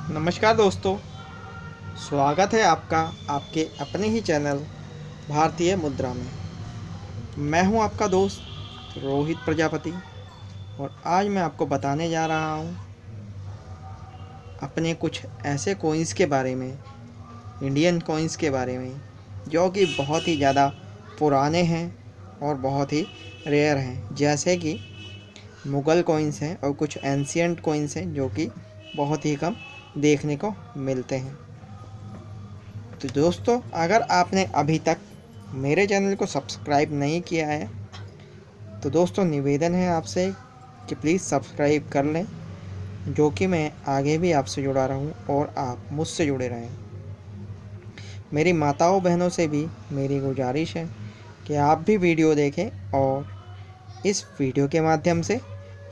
नमस्कार दोस्तों, स्वागत है आपका आपके अपने ही चैनल भारतीय मुद्रा में। मैं हूं आपका दोस्त रोहित प्रजापति और आज मैं आपको बताने जा रहा हूं अपने कुछ ऐसे कॉइन्स के बारे में, इंडियन कॉइन्स के बारे में, जो कि बहुत ही ज़्यादा पुराने हैं और बहुत ही रेयर हैं। जैसे कि मुग़ल कॉइन्स हैं और कुछ एंशियंट कॉइन्स हैं जो कि बहुत ही कम देखने को मिलते हैं। तो दोस्तों, अगर आपने अभी तक मेरे चैनल को सब्सक्राइब नहीं किया है तो दोस्तों निवेदन है आपसे कि प्लीज़ सब्सक्राइब कर लें, जो कि मैं आगे भी आपसे जुड़ा रहूं और आप मुझसे जुड़े रहें। मेरी माताओं बहनों से भी मेरी गुजारिश है कि आप भी वीडियो देखें और इस वीडियो के माध्यम से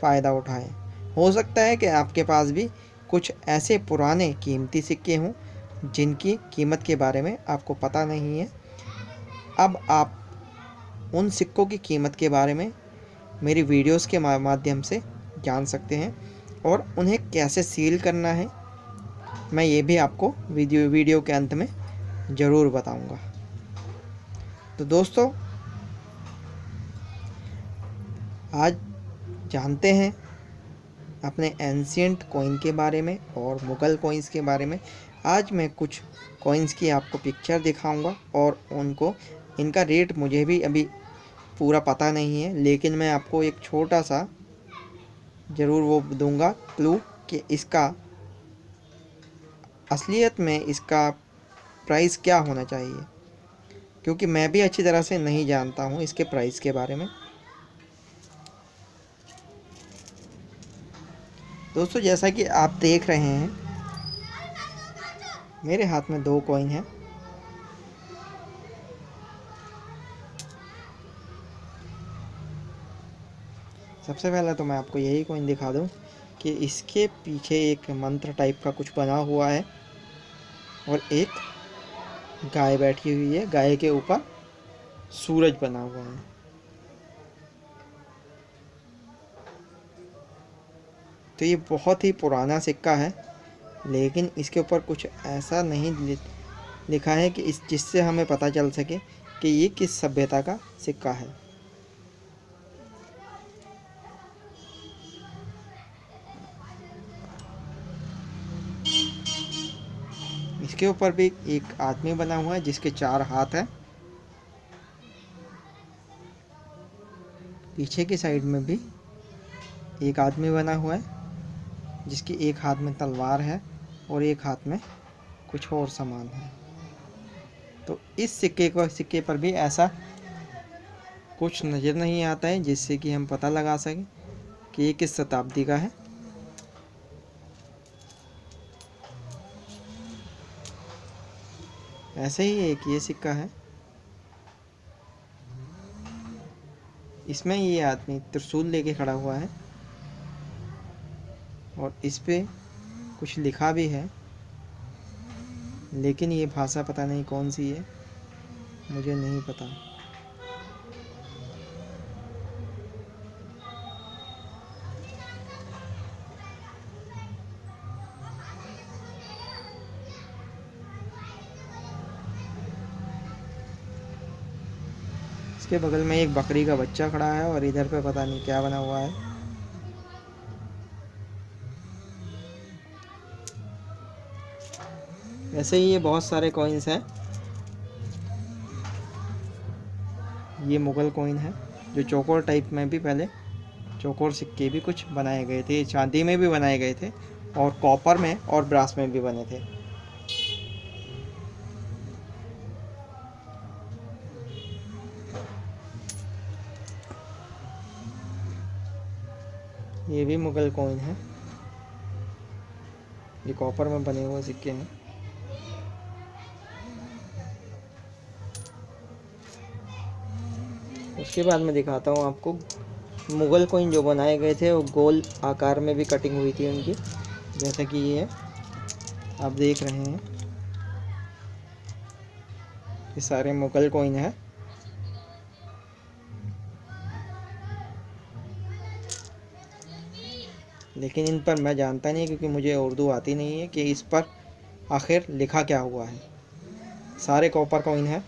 फ़ायदा उठाएं। हो सकता है कि आपके पास भी कुछ ऐसे पुराने कीमती सिक्के हों जिनकी कीमत के बारे में आपको पता नहीं है। अब आप उन सिक्कों की कीमत के बारे में मेरी वीडियोस के माध्यम से जान सकते हैं और उन्हें कैसे सील करना है मैं ये भी आपको वीडियो के अंत में ज़रूर बताऊंगा। तो दोस्तों, आज जानते हैं अपने एंशियंट कॉइन के बारे में और मुग़ल कॉइन्स के बारे में। आज मैं कुछ कॉइन्स की आपको पिक्चर दिखाऊंगा और इनका रेट मुझे भी अभी पूरा पता नहीं है, लेकिन मैं आपको एक छोटा सा ज़रूर वो दूंगा क्लू कि इसका असलियत में इसका प्राइस क्या होना चाहिए, क्योंकि मैं भी अच्छी तरह से नहीं जानता हूँ इसके प्राइस के बारे में। दोस्तों, जैसा कि आप देख रहे हैं मेरे हाथ में दो कॉइन हैं। सबसे पहले तो मैं आपको यही कॉइन दिखा दूं कि इसके पीछे एक मंत्र टाइप का कुछ बना हुआ है और एक गाय बैठी हुई है। गाय के ऊपर सूरज बना हुआ है। तो ये बहुत ही पुराना सिक्का है, लेकिन इसके ऊपर कुछ ऐसा नहीं लिखा है कि जिससे हमें पता चल सके कि ये किस सभ्यता का सिक्का है। इसके ऊपर भी एक आदमी बना हुआ है जिसके 4 हाथ हैं। पीछे की साइड में भी एक आदमी बना हुआ है जिसकी एक हाथ में तलवार है और एक हाथ में कुछ और सामान है। तो इस सिक्के पर भी ऐसा कुछ नज़र नहीं आता है जिससे कि हम पता लगा सकें कि ये किस शताब्दी का है। ऐसे ही एक ये सिक्का है, इसमें ये आदमी त्रिशूल लेके खड़ा हुआ है और इस पे कुछ लिखा भी है, लेकिन ये भाषा पता नहीं कौन सी है, मुझे नहीं पता। इसके बगल में एक बकरी का बच्चा खड़ा है और इधर पे पता नहीं क्या बना हुआ है। ऐसे ही ये बहुत सारे कॉइन्स हैं। ये मुग़ल कॉइन है जो चौकोर टाइप में भी पहले चौकोर सिक्के भी कुछ बनाए गए थे, चांदी में भी बनाए गए थे और कॉपर में और ब्रास में भी बने थे। ये भी मुग़ल कॉइन है, ये कॉपर में बने हुए सिक्के हैं। उसके बाद मैं दिखाता हूँ आपको मुग़ल कॉइन जो बनाए गए थे वो गोल आकार में भी कटिंग हुई थी उनकी, जैसा कि ये है, आप देख रहे हैं। ये सारे मुग़ल कॉइन है। लेकिन इन पर मैं जानता नहीं क्योंकि मुझे उर्दू आती नहीं है कि इस पर आखिर लिखा क्या हुआ है। सारे कॉपर कॉइन है।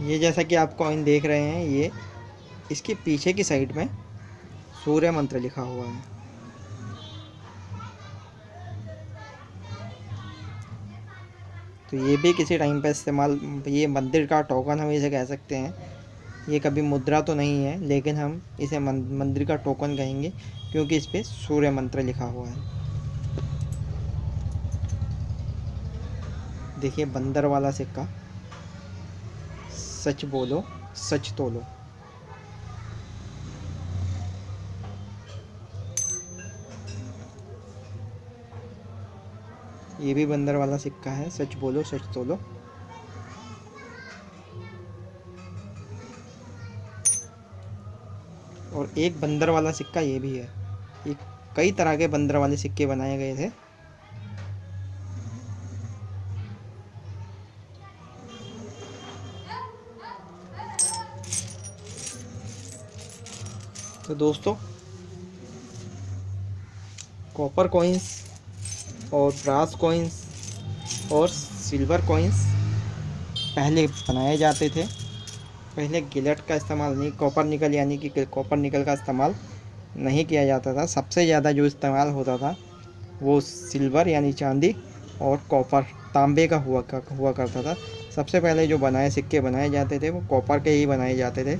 ये जैसा कि आप कॉइन देख रहे हैं, ये इसके पीछे की साइड में सूर्य मंत्र लिखा हुआ है। तो ये भी किसी टाइम पे इस्तेमाल, ये मंदिर का टोकन हम इसे कह सकते हैं। ये कभी मुद्रा तो नहीं है, लेकिन हम इसे मंदिर का टोकन कहेंगे क्योंकि इस पे सूर्य मंत्र लिखा हुआ है। देखिए बंदर वाला सिक्का, सच बोलो सच तोलो। ये भी बंदर वाला सिक्का है, सच बोलो सच तोलो। और एक बंदर वाला सिक्का ये भी है। ये कई तरह के बंदर वाले सिक्के बनाए गए थे। तो दोस्तों, कॉपर कॉइन्स और ब्रास कॉइन्स और सिल्वर कॉइन्स पहले बनाए जाते थे। पहले गिलेट का इस्तेमाल नहीं, कॉपर निकल यानी कि कॉपर निकल का इस्तेमाल नहीं किया जाता था। सबसे ज़्यादा जो इस्तेमाल होता था वो सिल्वर यानी चांदी और कॉपर तांबे का हुआ करता था। सबसे पहले जो सिक्के बनाए जाते थे वो कॉपर के ही बनाए जाते थे,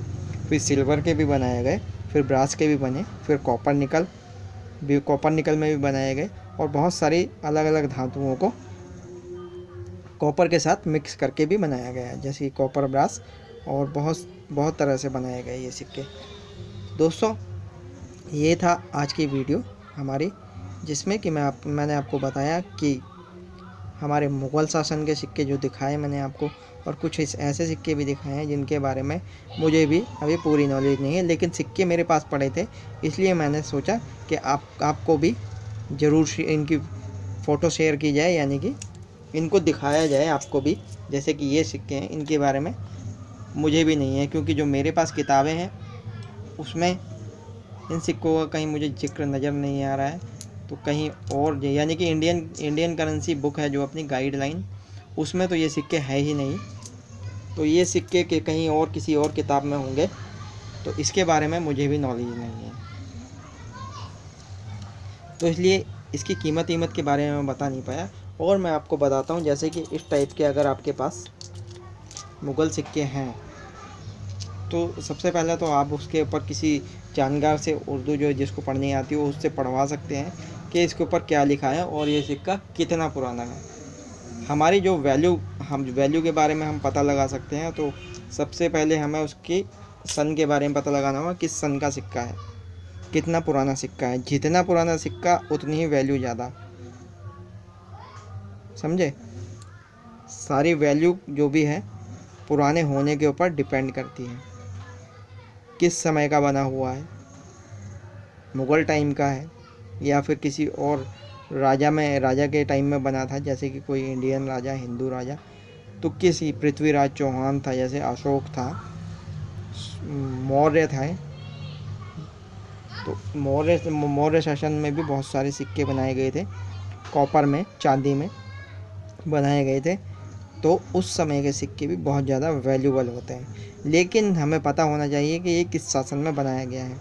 फिर सिल्वर के भी बनाए गए, फिर ब्रास के भी बने, फिर कॉपर निकल में भी बनाए गए, और बहुत सारी अलग अलग धातुओं को कॉपर के साथ मिक्स करके भी बनाया गया है, जैसे कॉपर ब्रास, और बहुत तरह से बनाए गए ये सिक्के। दोस्तों, ये था आज की वीडियो हमारी, जिसमें कि मैंने आपको बताया कि हमारे मुग़ल शासन के सिक्के जो दिखाए मैंने आपको, और कुछ ऐसे सिक्के भी दिखाए हैं जिनके बारे में मुझे भी अभी पूरी नॉलेज नहीं है, लेकिन सिक्के मेरे पास पड़े थे, इसलिए मैंने सोचा कि आपको भी ज़रूर इनकी फ़ोटो शेयर की जाए, यानी कि इनको दिखाया जाए आपको भी। जैसे कि ये सिक्के हैं, इनके बारे में मुझे भी नहीं है, क्योंकि जो मेरे पास किताबें हैं उसमें इन सिक्कों का कहीं मुझे जिक्र नज़र नहीं आ रहा है। तो कहीं और, यानी कि इंडियन करेंसी बुक है जो अपनी गाइडलाइन, उसमें तो ये सिक्के है ही नहीं। तो ये सिक्के के कहीं और किसी और किताब में होंगे, तो इसके बारे में मुझे भी नॉलेज नहीं है। तो इसलिए इसकी कीमत के बारे में मैं बता नहीं पाया। और मैं आपको बताता हूँ, जैसे कि इस टाइप के अगर आपके पास मुग़ल सिक्के हैं, तो सबसे पहले तो आप उसके ऊपर किसी जानकार से उर्दू जो जिसको पढ़नी आती हो उससे पढ़वा सकते हैं कि इसके ऊपर क्या लिखा है और ये सिक्का कितना पुराना है। हमारी जो वैल्यू के बारे में हम पता लगा सकते हैं। तो सबसे पहले हमें उसकी सन के बारे में पता लगाना होगा, किस सन का सिक्का है, कितना पुराना सिक्का है। जितना पुराना सिक्का उतनी ही वैल्यू ज़्यादा, समझे। सारी वैल्यू जो भी है पुराने होने के ऊपर डिपेंड करती है, किस समय का बना हुआ है, मुग़ल टाइम का है या फिर किसी और राजा के टाइम में बना था, जैसे कि कोई इंडियन राजा, हिंदू राजा, तो किसी पृथ्वीराज चौहान था, जैसे अशोक था, मौर्य था। तो मौर्य शासन में भी बहुत सारे सिक्के बनाए गए थे, कॉपर में, चांदी में बनाए गए थे। तो उस समय के सिक्के भी बहुत ज़्यादा वैल्यूबल होते हैं, लेकिन हमें पता होना चाहिए कि ये किस शासन में बनाया गया है,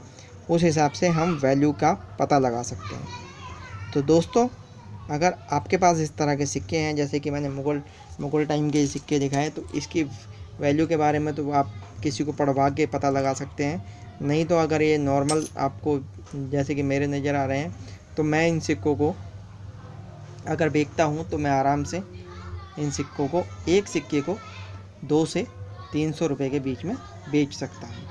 उस हिसाब से हम वैल्यू का पता लगा सकते हैं। तो दोस्तों, अगर आपके पास इस तरह के सिक्के हैं, जैसे कि मैंने मुग़ल टाइम के सिक्के दिखाए, तो इसकी वैल्यू के बारे में तो आप किसी को पढ़वा के पता लगा सकते हैं। नहीं तो अगर ये नॉर्मल आपको जैसे कि मेरे नज़र आ रहे हैं, तो मैं इन सिक्कों को अगर बेचता हूँ तो मैं आराम से इन सिक्कों को, एक सिक्के को 2 से 300 रुपये के बीच में बेच सकता है।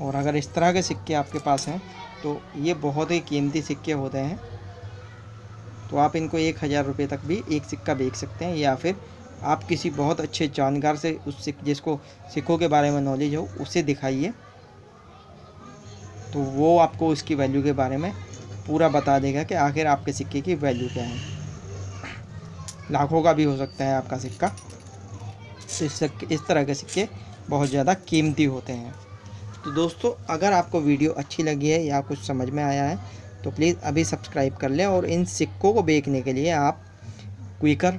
और अगर इस तरह के सिक्के आपके पास हैं तो ये बहुत ही कीमती सिक्के होते हैं, तो आप इनको 1000 रुपये तक भी एक सिक्का बेच सकते हैं, या फिर आप किसी बहुत अच्छे जानकार से उस जिसको सिक्कों के बारे में नॉलेज हो उसे दिखाइए, तो वो आपको उसकी वैल्यू के बारे में पूरा बता देगा कि आखिर आपके सिक्के की वैल्यू क्या है। लाखों का भी हो सकता है आपका सिक्का। इस तरह के सिक्के बहुत ज़्यादा कीमती होते हैं। तो दोस्तों, अगर आपको वीडियो अच्छी लगी है या कुछ समझ में आया है तो प्लीज़ अभी सब्सक्राइब कर लें, और इन सिक्कों को बेचने के लिए आप क्विकर,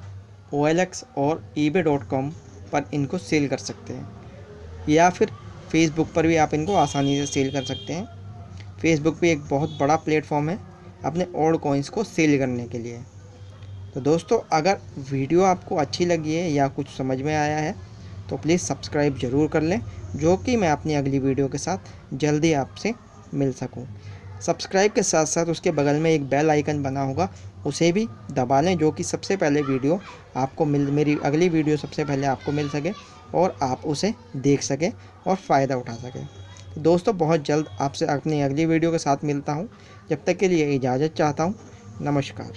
OLX और eBay.com पर इनको सेल कर सकते हैं, या फिर फेसबुक पर भी आप इनको आसानी से सेल कर सकते हैं। फेसबुक भी एक बहुत बड़ा प्लेटफॉर्म है अपने ओल्ड कॉइन्स को सेल करने के लिए। तो दोस्तों, अगर वीडियो आपको अच्छी लगी है या कुछ समझ में आया है तो प्लीज़ सब्सक्राइब ज़रूर कर लें, जो कि मैं अपनी अगली वीडियो के साथ जल्दी आपसे मिल सकूं। सब्सक्राइब के साथ साथ उसके बगल में एक बेल आइकन बना होगा, उसे भी दबा लें, जो कि सबसे पहले वीडियो आपको मेरी अगली वीडियो सबसे पहले आपको मिल सके और आप उसे देख सकें और फ़ायदा उठा सकें। दोस्तों, बहुत जल्द आपसे अपनी अगली वीडियो के साथ मिलता हूँ। जब तक के लिए इजाज़त चाहता हूँ। नमस्कार।